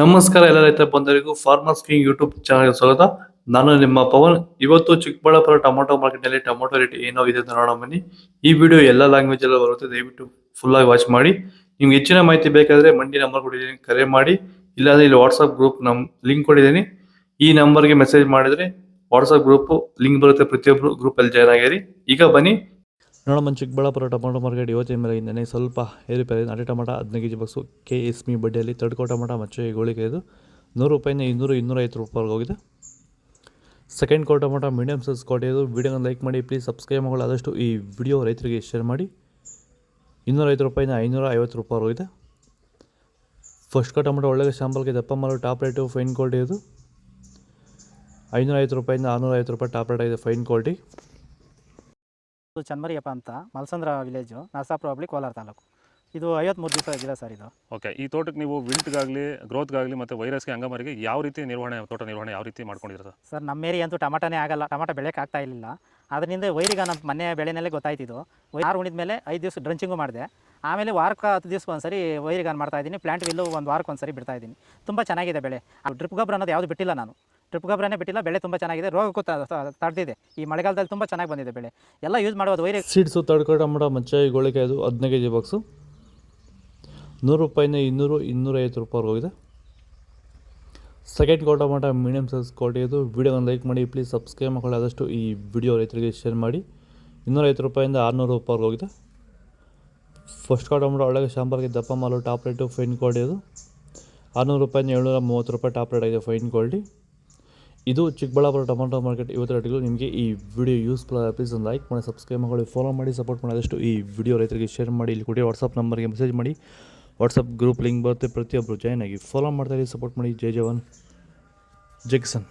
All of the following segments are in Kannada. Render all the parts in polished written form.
ನಮಸ್ಕಾರ ಎಲ್ಲ ರೈತ ಬಂಧುಗಳಿಗೂ ಫಾರ್ಮರ್ಸ್ ಕಿಂಗ್ ಯೂಟ್ಯೂಬ್ ಚಾನಲ್ಗೆ ಸ್ವಾಗತ. ನಾನು ನಿಮ್ಮ ಪವನ್. ಇವತ್ತು ಚಿಕ್ಕಬಳ್ಳಾಪುರ ಟೊಮೊಟೊ ಮಾರ್ಕೆಟ್ ನಲ್ಲಿ ಟೊಮೊಟೊ ರೇಟ್ ಏನೋ ಇದೆ ಅಂತ ನೋಡೋಣ ಬನ್ನಿ. ಈ ವಿಡಿಯೋ ಎಲ್ಲ ಲ್ಯಾಂಗ್ವೇಜ್ ಎಲ್ಲ ಬರುತ್ತೆ, ದಯವಿಟ್ಟು ಫುಲ್ ಆಗಿ ವಾಚ್ ಮಾಡಿ. ನಿಮ್ಗೆ ಹೆಚ್ಚಿನ ಮಾಹಿತಿ ಬೇಕಾದ್ರೆ ಮಂಡಿ ನಂಬರ್ ಕೊಟ್ಟಿದ್ದೀನಿ, ಕರೆ ಮಾಡಿ. ಇಲ್ಲಾಂದ್ರೆ ಇಲ್ಲಿ ವಾಟ್ಸ್ಆಪ್ ಗ್ರೂಪ್ ಲಿಂಕ್ ಕೊಟ್ಟಿದ್ದೀನಿ, ಈ ನಂಬರ್ಗೆ ಮೆಸೇಜ್ ಮಾಡಿದ್ರೆ ವಾಟ್ಸ್ಆಪ್ ಗ್ರೂಪ್ ಲಿಂಕ್ ಬರುತ್ತೆ, ಪ್ರತಿಯೊಬ್ಬರು ಗ್ರೂಪ್ ಅಲ್ಲಿ ಜಾಯ್ನ್ ಆಗಿರಿ. ಈಗ ಬನ್ನಿ ನೋಡೋಣ. ಚಿಕ್ಕಬಳ್ಳಾಪುರ ಟೊಮೊಟೊ ಮಾರ್ಕೆಟ್ ಇವತ್ತಿನ ಮೇಲೆ ಸ್ವಲ್ಪ ಏರುಪೇರು. ನಾಟಿ ಟೊಮೊಟೊ 15 kg ಬಾಕ್ಸು KSME ಬಡ್ಡಿಯಲ್ಲಿ. ತಡ್ಕೋ ಟೊಮೊಟೊ ಮಚ್ಚೆ ಗೋಳಿಗೆ 100 ರೂಪಾಯಿಂದ 200-250 ರೂಪಾಯಿಗೆ ಹೋಗಿದೆ. ಸೆಕೆಂಡ್ ಕೋ ಟೊಮೊಟೊ ಮೀಡಿಯಮ್ ಸೈಜ್ ಕ್ವಾಲಿಟಿ ಇದು. ವಿಡಿಯೋನ ಲೈಕ್ ಮಾಡಿ, ಪ್ಲೀಸ್ ಸಬ್ಸ್ಕ್ರೈಬ್ ಮಾಡಿ. ಆದಷ್ಟು ಈ ವಿಡಿಯೋ ರೈತರಿಗೆ ಶೇರ್ ಮಾಡಿ. 205 ರೂಪಾಯಿಂದ 550 ರೂಪಾಯಿ ಹೋಗಿದೆ. ಫಸ್ಟ್ ಕೋ ಟೊಮೊಟೊ ಒಳ್ಳೆಯ ಶಾಂಪಲ್ಗೆ ದಪ್ಪ ಮಾಲು, ಟಾಪ್ ರೇಟು, ಫೈನ್ ಕ್ವಾಲಿಟಿ ಇದು. 550 ರೂಪಾಯಿಂದ 650 ರೂಪಾಯಿ ಟಾಪ್ ರೇಟ್ ಆಗಿದೆ, ಫೈನ್ ಕ್ವಾಲಿಟಿ. ಚನ್ಮರಿಯಪ್ಪ ಅಂತ, ಮಲ್ಸಂದ್ರ ವಿಲೇಜು, ನರಸಾಪುರ ಹೋಬಳಿ, ಕೋಲಾರ ತಾಲೂಕು. ಇದು 53 ದಿವಸ ಗಿಡ ಸರ್ ಇದು. ಓಕೆ, ಈ ತೋಟಕ್ಕೆ ನೀವು ವಿಲ್ಟ್ಗಾಗಲಿ, ಗ್ರೋತ್ಗಾಗಲಿ ಮತ್ತು ವೈರಸ್ಗೆ, ಅಂಗಮಾರಿಗೆ ಯಾವ ರೀತಿ ತೋಟ ನಿರ್ವಹಣೆ ಯಾವ ರೀತಿ ಮಾಡ್ಕೊಂಡಿದ್ದೀರಾ ಸರ್? ನಮ್ಮ ಏರಿಯಾ ಅಂತೂ ಟಮಾಟನೇ ಆಗಲ್ಲ, ಟಮಾಟ ಬೆಳೆಯೋಕೆ ಆಗ್ತಾ ಇರಲಿಲ್ಲ. ಅದರಿಂದ ವೈರಿಗೆ ನಮ್ಮ ಮನೆ ಬೆಳೆನಲ್ಲೇ ಗೊತ್ತಾಯ್ತಿದ್ದು. ಆರು ಉಣಿದ ಮೇಲೆ 5 ದಿವಸ ಡ್ರಂಚಿಂಗು ಮಾಡಿದೆ. ಆಮೇಲೆ ವಾರಕ್ಕೆ 10 ದಿವಸಕ್ಕೆ ಒಂದ್ಸರಿ ವೈರಿಗಾನ್ ಮಾಡ್ತಾಯಿದ್ದೀನಿ. ಪ್ಲಾಂಟ್ ವಿಲ್ಲು ಒಂದು ವಾರಕ್ಕೆ ಒಂದ್ಸರಿ ಬಿಡ್ತಾಯಿದ್ದೀನಿ. ತುಂಬ ಚೆನ್ನಾಗಿದೆ ಬೆಳೆ. ಡ್ರಿಪ್ ಗೊಬ್ಬರ ಅನ್ನೋದು ಯಾವುದು ಬಿಟ್ಟಿಲ್ಲ ನಾನು, ಡ್ರಿಪ್ ಗೊಬ್ಬರನೇ ಬಿಟ್ಟಿಲ್ಲ. ಬೆಳೆ ತುಂಬ ಚೆನ್ನಾಗಿದೆ, ರೋಗಕ್ಕೂ ತಡೆದಿದೆ. ಈ ಮಳೆಗಾಲದಲ್ಲಿ ತುಂಬ ಚೆನ್ನಾಗಿ ಬಂದಿದೆ ಬೆಳೆ. ಎಲ್ಲ ಯೂಸ್ ಮಾಡೋದು ವೈರಿ ಸೀಡ್ಸು. ತಡ್ಕೋ ಟೊಮೊಟೊ ಮಚ್ಚೆ ಗೋಳಿಗೆ ಅದು 15 kg ಬಾಕ್ಸು 100 ರೂಪಾಯಿಂದ 200-250 ರೂಪಾಯಿ ಹೋಗಿದೆ. ಸೆಕೆಂಡ್ ಕೋ ಟೊಮೊಟೊ ಮೀಡಿಯಮ್ ಸೈಜ್ ಕ್ವಾಲಿಟಿ ಇದು. ವಿಡಿಯೋನ ಲೈಕ್ ಮಾಡಿ, ಪ್ಲೀಸ್ ಸಬ್ಸ್ಕ್ರೈಬ್ ಮಾಡಿ. ಆದಷ್ಟು ಈ ವಿಡಿಯೋ ರೈತರಿಗೆ ಶೇರ್ ಮಾಡಿ. 250 ರೂಪಾಯಿಂದ 600 ರೂಪಾಯಿ ಹೋಗಿದೆ. ಫಸ್ಟ್ ಕೋ ಟೊಮೊಟೊ ಒಳ್ಳೆಯ ಶಾಂಪಲ್ಗೆ ದಪ್ಪ ಮಾಲು, ಟಾಪ್ ರೇಟು, ಫೈನ್ ಕ್ವಾಲಿಟಿ ಇದು. 600 ರೂಪಾಯಿಂದ 730 ರೂಪಾಯಿ ಟಾಪ್ ರೇಟ್ ಆಗಿದೆ, ಫೈನ್ ಕ್ವಾಲಿಟಿ. ಇದು ಚಿಕ್ಕಬಳ್ಳಾಪುರ ಟೊಮೊಟೊ ಮಾರ್ಕೆಟ್ ಇವತ್ತು ರೇಟ್ಗಳು. ನಿಮಗೆ ಈ ವಿಡಿಯೋ ಯೂಸ್ಫುಲ್ ಆದ ಪ್ಲೀಸ್ ಒಂದು ಲೈಕ್ ಮಾಡಿ, ಸಬ್ಸ್ಕ್ರೈಬ್ ಮಾಡಿ, ಫಾಲೋ ಮಾಡಿ, ಸಪೋರ್ಟ್ ಮಾಡಿ. ಆದಷ್ಟು ಈ ವಿಡಿಯೋ ರೈತರಿಗೆ ಶೇರ್ ಮಾಡಿ. ಇಲ್ಲಿ ಕೊಡಿ ವಾಟ್ಸಪ್ ನಂಬರ್ಗೆ ಮೆಸೇಜ್ ಮಾಡಿ, ವಾಟ್ಸಪ್ ಗ್ರೂಪ್ ಲಿಂಕ್ ಬರುತ್ತೆ, ಪ್ರತಿಯೊಬ್ಬರು ಜಾಯ್ನ್ ಆಗಿ ಫಾಲೋ ಮಾಡ್ತಾಯಿರಿ, ಸಪೋರ್ಟ್ ಮಾಡಿ. ಜೈ ಜವಾನ್, ಜೈ ಕಿಸಾನ್.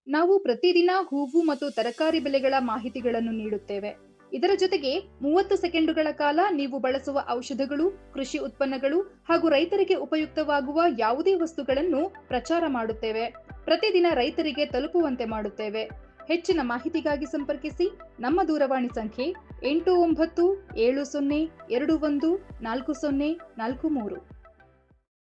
ನಾವು ಪ್ರತಿದಿನ ಹೂವು ಮತ್ತು ತರಕಾರಿ ಬೆಲೆಗಳ ಮಾಹಿತಿಗಳನ್ನು ನೀಡುತ್ತೇವೆ. ಇದರ ಜೊತೆಗೆ 30 ಸೆಕೆಂಡುಗಳ ಕಾಲ ನೀವು ಬಳಸುವ ಔಷಧಗಳು, ಕೃಷಿ ಉತ್ಪನ್ನಗಳು ಹಾಗೂ ರೈತರಿಗೆ ಉಪಯುಕ್ತವಾಗುವ ಯಾವುದೇ ವಸ್ತುಗಳನ್ನು ಪ್ರಚಾರ ಮಾಡುತ್ತೇವೆ. ಪ್ರತಿದಿನ ರೈತರಿಗೆ ತಲುಪುವಂತೆ ಮಾಡುತ್ತೇವೆ. ಹೆಚ್ಚಿನ ಮಾಹಿತಿಗಾಗಿ ಸಂಪರ್ಕಿಸಿ. ನಮ್ಮ ದೂರವಾಣಿ ಸಂಖ್ಯೆ 8970214043.